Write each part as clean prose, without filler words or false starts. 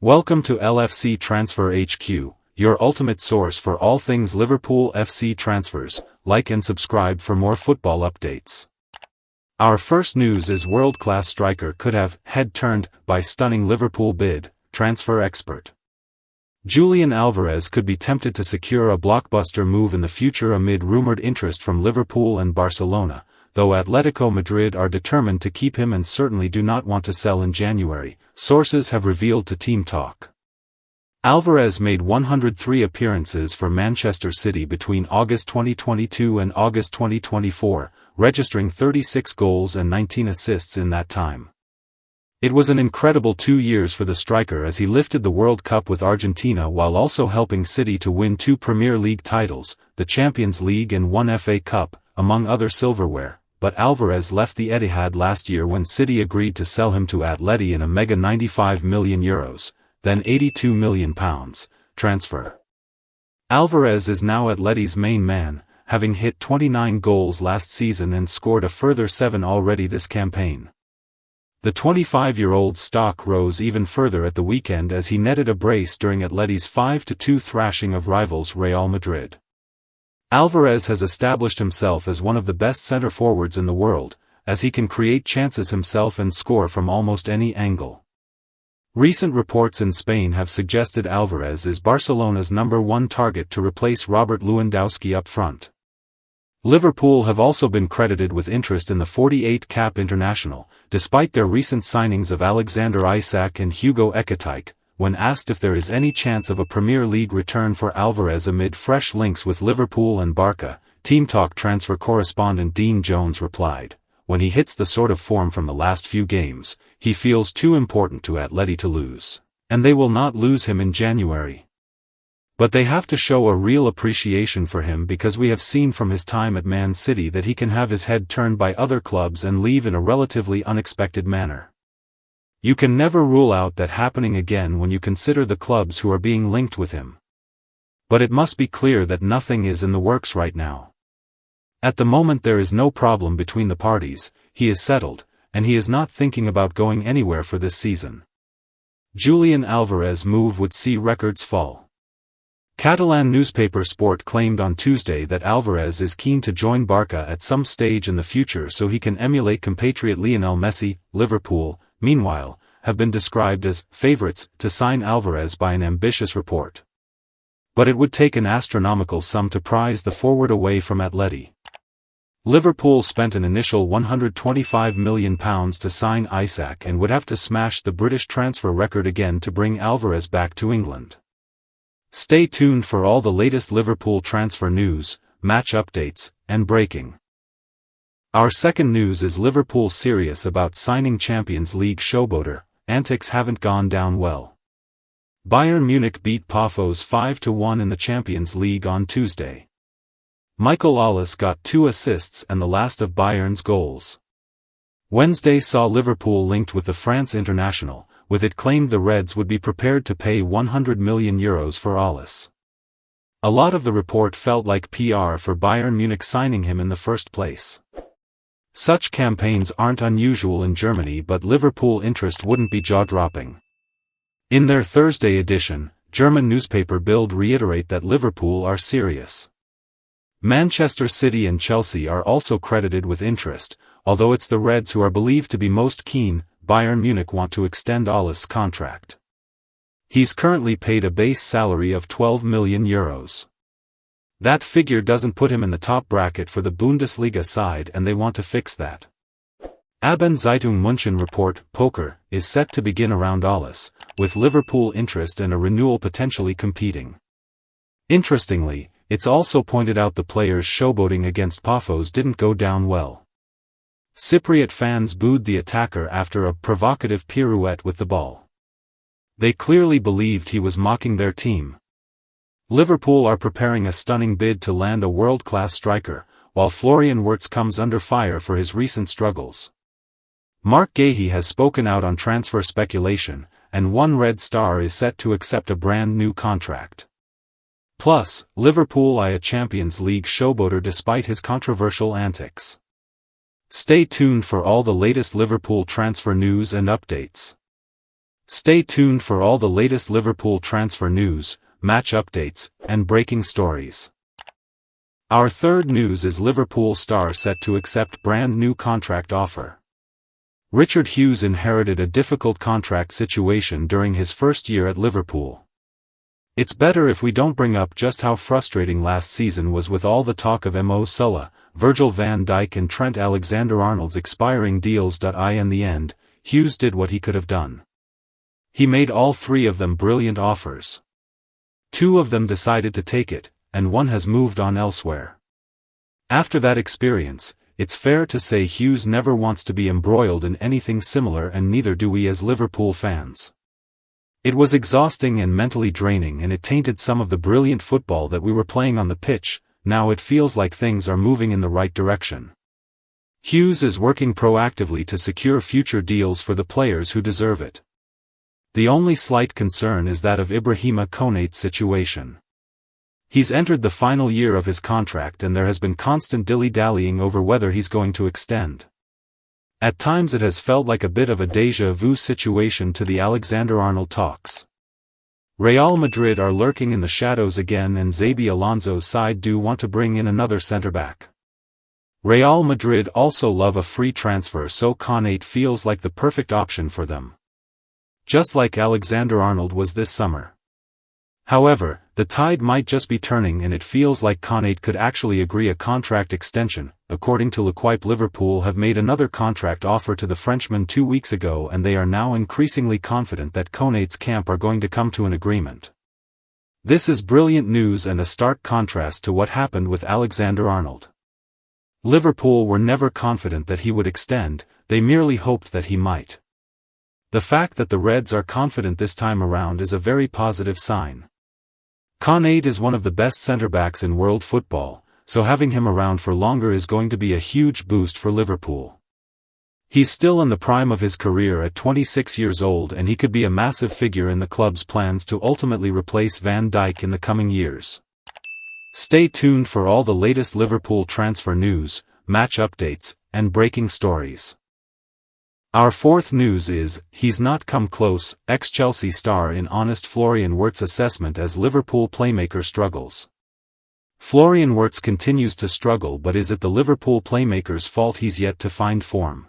Welcome to LFC Transfer HQ, your ultimate source for all things Liverpool FC transfers. Like and subscribe for more football updates. Our first news is world-class striker could have head-turned by stunning Liverpool bid, transfer expert. Julian Alvarez could be tempted to secure a blockbuster move in the future amid rumored interest from Liverpool and Barcelona, though Atletico Madrid are determined to keep him and certainly do not want to sell in January, sources have revealed to Team Talk. Alvarez made 103 appearances for Manchester City between August 2022 and August 2024, registering 36 goals and 19 assists in that time. It was an incredible 2 years for the striker as he lifted the World Cup with Argentina while also helping City to win 2 Premier League titles, the Champions League and 1 FA Cup, among other silverware. But Alvarez left the Etihad last year when City agreed to sell him to Atleti in a mega €95 million, then £82 million, transfer. Alvarez is now Atleti's main man, having hit 29 goals last season and scored a further 7 already this campaign. The 25-year-old's stock rose even further at the weekend as he netted a brace during Atleti's 5-2 thrashing of rivals Real Madrid. Alvarez has established himself as one of the best centre-forwards in the world, as he can create chances himself and score from almost any angle. Recent reports in Spain have suggested Alvarez is Barcelona's #1 target to replace Robert Lewandowski up front. Liverpool have also been credited with interest in the 48-cap international, despite their recent signings of Alexander Isak and Hugo Ekitike. When asked if there is any chance of a Premier League return for Alvarez amid fresh links with Liverpool and Barca, Team Talk transfer correspondent Dean Jones replied, "When he hits the sort of form from the last few games, he feels too important to Atleti to lose. And they will not lose him in January. But they have to show a real appreciation for him because we have seen from his time at Man City that he can have his head turned by other clubs and leave in a relatively unexpected manner. You can never rule out that happening again when you consider the clubs who are being linked with him. But it must be clear that nothing is in the works right now. At the moment there is no problem between the parties, he is settled, and he is not thinking about going anywhere for this season." Julian Alvarez move would see records fall. Catalan newspaper Sport claimed on Tuesday that Alvarez is keen to join Barca at some stage in the future so he can emulate compatriot Lionel Messi. Liverpool, meanwhile, have been described as favourites to sign Alvarez by an ambitious report. But it would take an astronomical sum to prize the forward away from Atleti. Liverpool spent an initial £125 million to sign Isak and would have to smash the British transfer record again to bring Alvarez back to England. Stay tuned for all the latest Liverpool transfer news, match updates, and breaking. Our second news is Liverpool serious about signing Champions League showboater. Antics haven't gone down well. Bayern Munich beat Pafos 5-1 in the Champions League on Tuesday. Michael Olise got 2 assists and the last of Bayern's goals. Wednesday saw Liverpool linked with the France international, with it claimed the Reds would be prepared to pay €100 million for Olise. A lot of the report felt like PR for Bayern Munich signing him in the first place. Such campaigns aren't unusual in Germany, but Liverpool interest wouldn't be jaw-dropping. In their Thursday edition, German newspaper Bild reiterate that Liverpool are serious. Manchester City and Chelsea are also credited with interest, although it's the Reds who are believed to be most keen. Bayern Munich want to extend Olise's contract. He's currently paid a base salary of €12 million. That figure doesn't put him in the top bracket for the Bundesliga side and they want to fix that. Abendzeitung München report, poker, is set to begin around Olise, with Liverpool interest and a renewal potentially competing. Interestingly, it's also pointed out the players showboating against Pafos didn't go down well. Cypriot fans booed the attacker after a provocative pirouette with the ball. They clearly believed he was mocking their team. Liverpool are preparing a stunning bid to land a world-class striker, while Florian Wirtz comes under fire for his recent struggles. Marc Guehi has spoken out on transfer speculation, and one Red Star is set to accept a brand new contract. Plus, Liverpool eye a Champions League showboater despite his controversial antics. Stay tuned for all the latest Liverpool transfer news and updates. Stay tuned for all the latest Liverpool transfer news, match updates, and breaking stories. Our third news is Liverpool star set to accept brand new contract offer. Richard Hughes inherited a difficult contract situation during his first year at Liverpool. It's better if we don't bring up just how frustrating last season was with all the talk of Mo Salah, Virgil van Dijk and Trent Alexander-Arnold's expiring deals. In the end, Hughes did what he could have done. He made all three of them brilliant offers. Two of them decided to take it, and one has moved on elsewhere. After that experience, it's fair to say Hughes never wants to be embroiled in anything similar, and neither do we as Liverpool fans. It was exhausting and mentally draining, and it tainted some of the brilliant football that we were playing on the pitch. Now it feels like things are moving in the right direction. Hughes is working proactively to secure future deals for the players who deserve it. The only slight concern is that of Ibrahima Konate's situation. He's entered the final year of his contract, and there has been constant dilly-dallying over whether he's going to extend. At times it has felt like a bit of a déjà vu situation to the Alexander-Arnold talks. Real Madrid are lurking in the shadows again, and Xabi Alonso's side do want to bring in another centre-back. Real Madrid also love a free transfer, so Konate feels like the perfect option for them. Just like Alexander-Arnold was this summer. However, the tide might just be turning, and it feels like Konate could actually agree a contract extension. According to L'Equipe, Liverpool have made another contract offer to the Frenchman 2 weeks ago, and they are now increasingly confident that Konate's camp are going to come to an agreement. This is brilliant news and a stark contrast to what happened with Alexander-Arnold. Liverpool were never confident that he would extend, they merely hoped that he might. The fact that the Reds are confident this time around is a very positive sign. Konate is one of the best centre-backs in world football, so having him around for longer is going to be a huge boost for Liverpool. He's still in the prime of his career at 26 years old, and he could be a massive figure in the club's plans to ultimately replace Van Dijk in the coming years. Stay tuned for all the latest Liverpool transfer news, match updates, and breaking stories. Our fourth news is, he's not come close, ex-Chelsea star in honest Florian Wirtz assessment as Liverpool playmaker struggles. Florian Wirtz continues to struggle, but is it the Liverpool playmaker's fault he's yet to find form?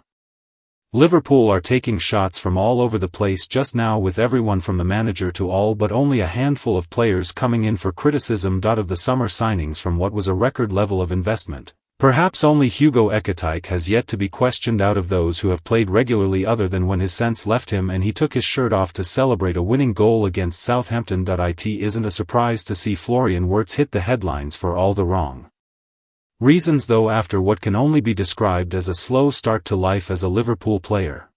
Liverpool are taking shots from all over the place just now, with everyone from the manager to all but only a handful of players coming in for criticism. Of the summer signings from what was a record level of investment, perhaps only Hugo Ekitike has yet to be questioned out of those who have played regularly, other than when his sense left him and he took his shirt off to celebrate a winning goal against Southampton. It isn't a surprise to see Florian Wirtz hit the headlines for all the wrong reasons, though, after what can only be described as a slow start to life as a Liverpool player.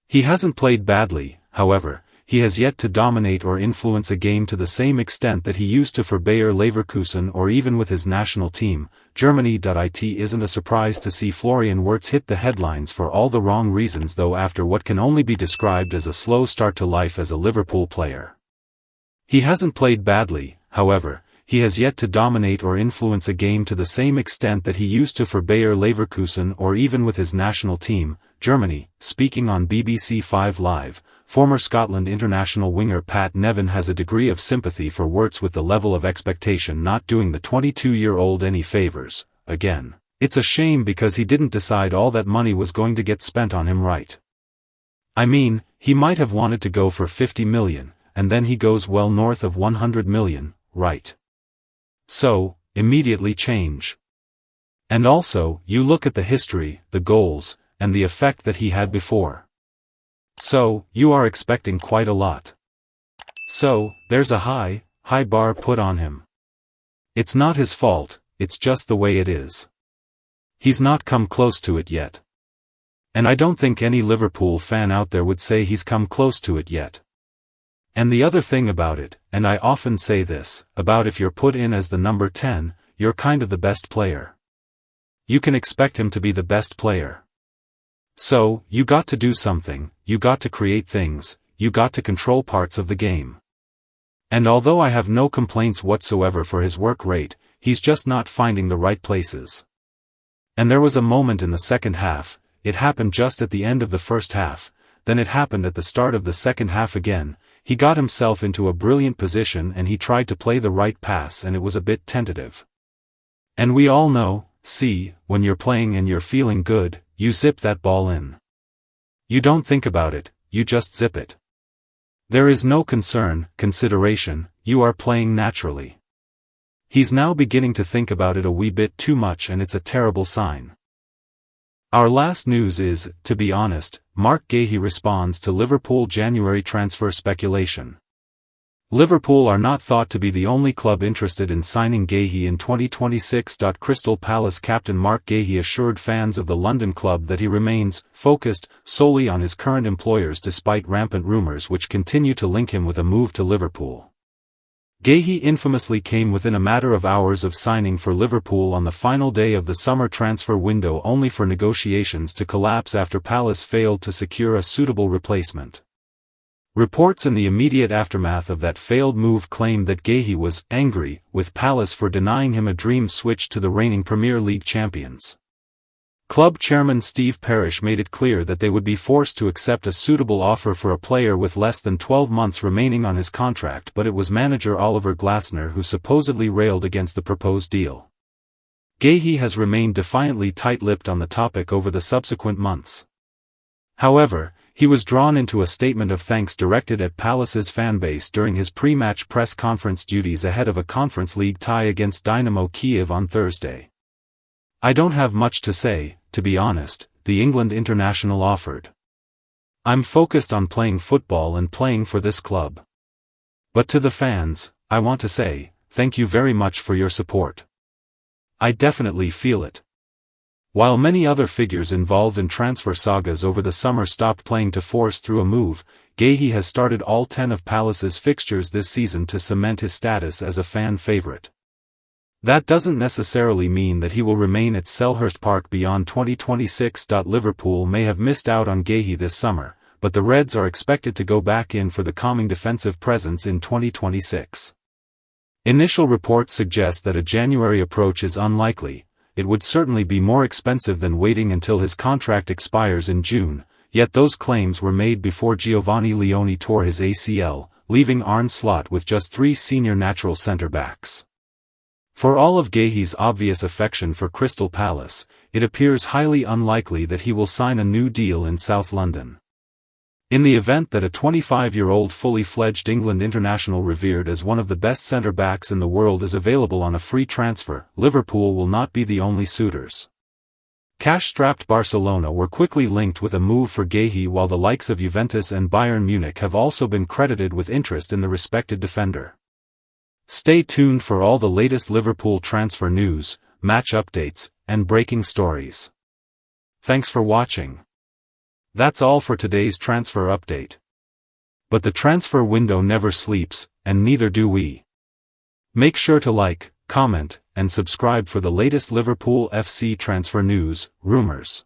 He hasn't played badly, however. He has yet to dominate or influence a game to the same extent that he used to for Bayer Leverkusen or even with his national team, Germany. It isn't a surprise to see Florian Wirtz hit the headlines for all the wrong reasons, though, after what can only be described as a slow start to life as a Liverpool player. He hasn't played badly, however. He has yet to dominate or influence a game to the same extent that he used to for Bayer Leverkusen or even with his national team, Germany. Speaking on BBC 5 Live, former Scotland international winger Pat Nevin has a degree of sympathy for Wirtz, with the level of expectation not doing the 22-year-old any favours. Again, it's a shame because he didn't decide all that money was going to get spent on him, right? I mean, he might have wanted to go for 50 million, and then he goes well north of 100 million, right? So, immediately change. And also, you look at the history, the goals, and the effect that he had before. So, you are expecting quite a lot. So, there's a high bar put on him. It's not his fault, it's just the way it is. He's not come close to it yet. And I don't think any Liverpool fan out there would say he's come close to it yet. And the other thing about it, and I often say this, about if you're put in as the number 10, you're kind of the best player. You can expect him to be the best player. So, you got to do something, you got to create things, you got to control parts of the game. And although I have no complaints whatsoever for his work rate, he's just not finding the right places. And there was a moment in the second half, it happened just at the end of the first half, then it happened at the start of the second half again. He got himself into a brilliant position and he tried to play the right pass and it was a bit tentative. And we all know, see, when you're playing and you're feeling good, you zip that ball in. You don't think about it, you just zip it. There is no consideration, you are playing naturally. He's now beginning to think about it a wee bit too much and it's a terrible sign. Our last news is, to be honest, Marc Guehi responds to Liverpool January transfer speculation. Liverpool are not thought to be the only club interested in signing Guehi in 2026. Crystal Palace captain Marc Guehi assured fans of the London club that he remains focused solely on his current employers despite rampant rumours which continue to link him with a move to Liverpool. Guehi infamously came within a matter of hours of signing for Liverpool on the final day of the summer transfer window only for negotiations to collapse after Palace failed to secure a suitable replacement. Reports in the immediate aftermath of that failed move claimed that Guehi was angry with Palace for denying him a dream switch to the reigning Premier League champions. Club chairman Steve Parish made it clear that they would be forced to accept a suitable offer for a player with less than 12 months remaining on his contract, but it was manager Oliver Glasner who supposedly railed against the proposed deal. Guehi has remained defiantly tight-lipped on the topic over the subsequent months. However, he was drawn into a statement of thanks directed at Palace's fanbase during his pre-match press conference duties ahead of a Conference League tie against Dynamo Kiev on Thursday. "I don't have much to say, to be honest," the England international offered. "I'm focused on playing football and playing for this club. But to the fans, I want to say, thank you very much for your support. I definitely feel it." While many other figures involved in transfer sagas over the summer stopped playing to force through a move, Guehi has started all 10 of Palace's fixtures this season to cement his status as a fan favourite. That doesn't necessarily mean that he will remain at Selhurst Park beyond 2026. Liverpool may have missed out on Guehi this summer, but the Reds are expected to go back in for the calming defensive presence in 2026. Initial reports suggest that a January approach is unlikely. It would certainly be more expensive than waiting until his contract expires in June, yet those claims were made before Giovanni Leone tore his ACL, leaving Arne Slot with just 3 senior natural centre-backs. For all of Guehi's obvious affection for Crystal Palace, it appears highly unlikely that he will sign a new deal in South London. In the event that a 25-year-old fully fledged England international revered as one of the best centre-backs in the world is available on a free transfer, Liverpool will not be the only suitors. Cash-strapped Barcelona were quickly linked with a move for Guehi, while the likes of Juventus and Bayern Munich have also been credited with interest in the respected defender. Stay tuned for all the latest Liverpool transfer news, match updates, and breaking stories. Thanks for watching. That's all for today's transfer update. But the transfer window never sleeps, and neither do we. Make sure to like, comment, and subscribe for the latest Liverpool FC transfer news, rumors,